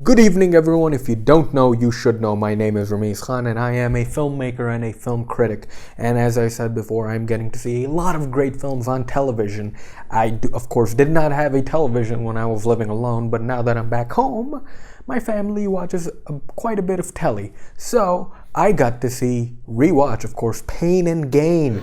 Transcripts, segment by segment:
Good evening, everyone. If you don't know, you should know. My name is Rameez Khan, and I am a filmmaker and a film critic. And as I said before, I'm getting to see a lot of great films on television. Of course, did not have a television when I was living alone, but now that I'm back home, my family watches quite a bit of telly. So I got to rewatch, of course, Pain and Gain.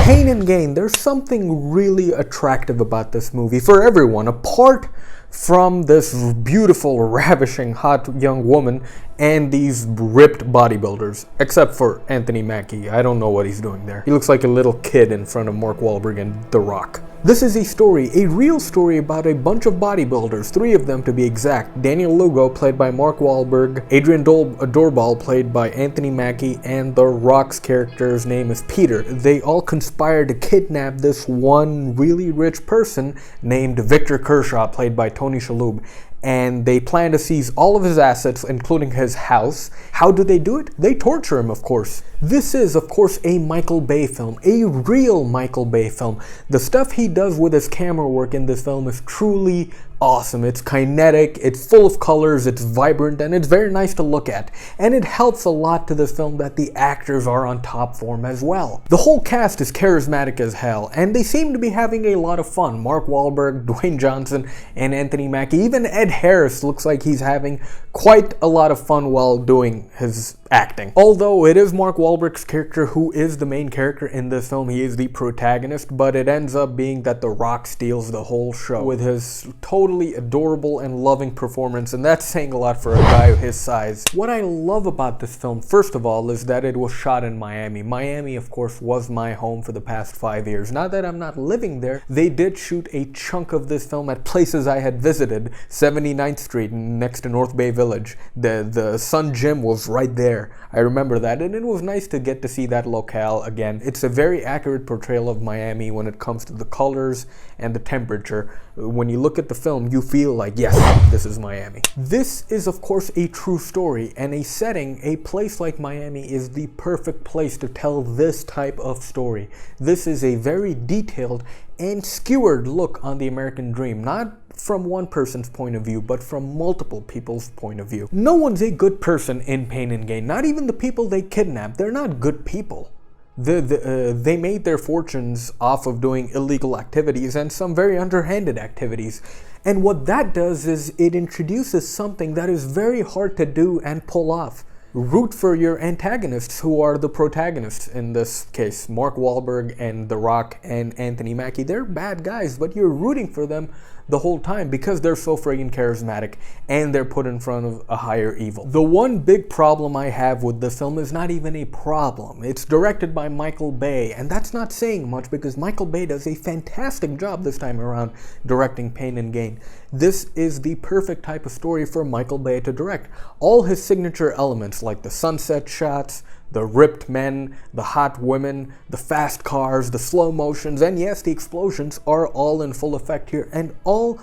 Pain and Gain, there's something really attractive about this movie for everyone, apart from this beautiful, ravishing, hot young woman and these ripped bodybuilders, except for Anthony Mackie. I don't know what he's doing there. He looks like a little kid in front of Mark Wahlberg and The Rock. This is a real story about a bunch of bodybuilders, 3 of them to be exact. Daniel Lugo, played by Mark Wahlberg, Adrian Doorbal, played by Anthony Mackie, and The Rock's character's name is Peter. They all conspire to kidnap this one really rich person named Victor Kershaw, played by Tony Shalhoub. And they plan to seize all of his assets, including his house. How do they do it? They torture him, of course. This is, of course, a Michael Bay film, a real Michael Bay film. The stuff he does with his camera work in this film is truly awesome. It's kinetic, it's full of colors, it's vibrant, and it's very nice to look at. And it helps a lot to this film that the actors are on top form as well. The whole cast is charismatic as hell, and they seem to be having a lot of fun. Mark Wahlberg, Dwayne Johnson, and Anthony Mackie. Even Ed Harris looks like he's having quite a lot of fun while doing his acting. Although it is Mark Wahlberg's character who is the main character in this film, he is the protagonist, but it ends up being that The Rock steals the whole show with his totally adorable and loving performance, and that's saying a lot for a guy his size. What I love about this film, first of all, is that it was shot in Miami. Miami, of course, was my home for the past 5 years. Now that I'm not living there, they did shoot a chunk of this film at places I had visited. 79th Street next to North Bay Village. The Sun Gym was right there. I remember that, and it was nice to get to see that locale again. It's a very accurate portrayal of Miami when it comes to the colors and the temperature. When you look at the film, you feel like, yes, this is Miami. This is, of course, a true story, and a place like Miami is the perfect place to tell this type of story. This is a very detailed and skewered look on the American dream, not from one person's point of view, but from multiple people's point of view. No one's a good person in Pain and Gain. Not even the people they kidnapped. They're not good people. They made their fortunes off of doing illegal activities and some very underhanded activities. And what that does is it introduces something that is very hard to do and pull off. Root for your antagonists, who are the protagonists in this case. Mark Wahlberg and The Rock and Anthony Mackie. They're bad guys, but you're rooting for them the whole time because they're so friggin' charismatic and they're put in front of a higher evil. The one big problem I have with the film is not even a problem. It's directed by Michael Bay, and that's not saying much because Michael Bay does a fantastic job this time around directing Pain and Gain. This is the perfect type of story for Michael Bay to direct. All his signature elements like the sunset shots, the ripped men, the hot women, the fast cars, the slow motions, and yes, the explosions are all in full effect here and all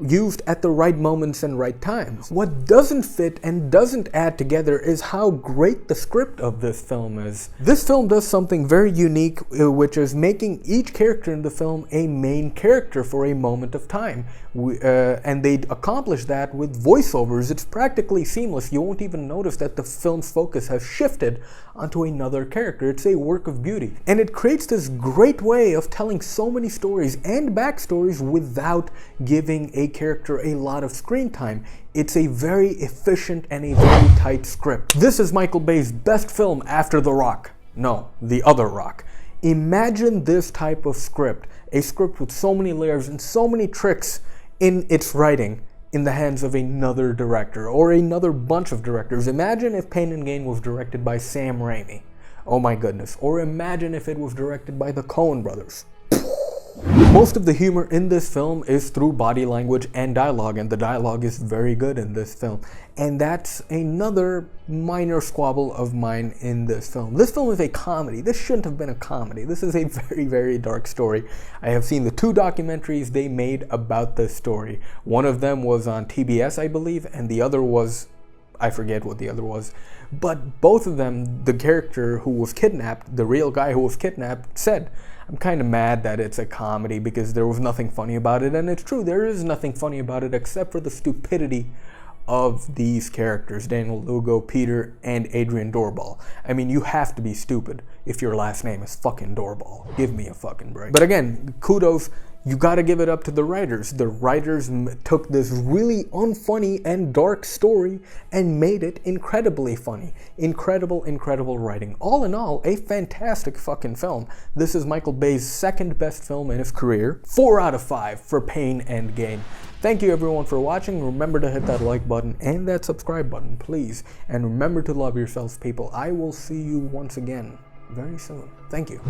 used at the right moments and right times. What doesn't fit and doesn't add together is how great the script of this film is. This film does something very unique, which is making each character in the film a main character for a moment of time. And they accomplish that with voiceovers. It's practically seamless. You won't even notice that the film's focus has shifted onto another character. It's a work of beauty. And it creates this great way of telling so many stories and backstories without giving a character a lot of screen time. It's a very efficient and a very tight script. This is Michael Bay's best film after The Rock. No, The Other Rock. Imagine this type of script, a script with so many layers and so many tricks in its writing in the hands of another director or another bunch of directors. Imagine if Pain and Gain was directed by Sam Raimi. Oh my goodness. Or imagine if it was directed by the Coen brothers. Most of the humor in this film is through body language and dialogue, and the dialogue is very good in this film. And that's another minor squabble of mine in this film. This film is a comedy. This shouldn't have been a comedy. This is a very, very dark story. I have seen the 2 documentaries they made about this story. One of them was on TBS, I believe, and the other was, I forget what the other was. But both of them, the character who was kidnapped, the real guy who was kidnapped, said, I'm kind of mad that it's a comedy because there was nothing funny about it, and it's true, there is nothing funny about it except for the stupidity of these characters, Daniel Lugo, Peter, and Adrian Doorball. I mean, you have to be stupid if your last name is fucking Doorball. Give me a fucking break. But again, kudos. You gotta give it up to the writers. The writers took this really unfunny and dark story and made it incredibly funny. Incredible, incredible writing. All in all, a fantastic fucking film. This is Michael Bay's second best film in his career. 4 out of 5 for Pain and Gain. Thank you everyone for watching. Remember to hit that like button and that subscribe button, please. And remember to love yourselves, people. I will see you once again very soon. Thank you.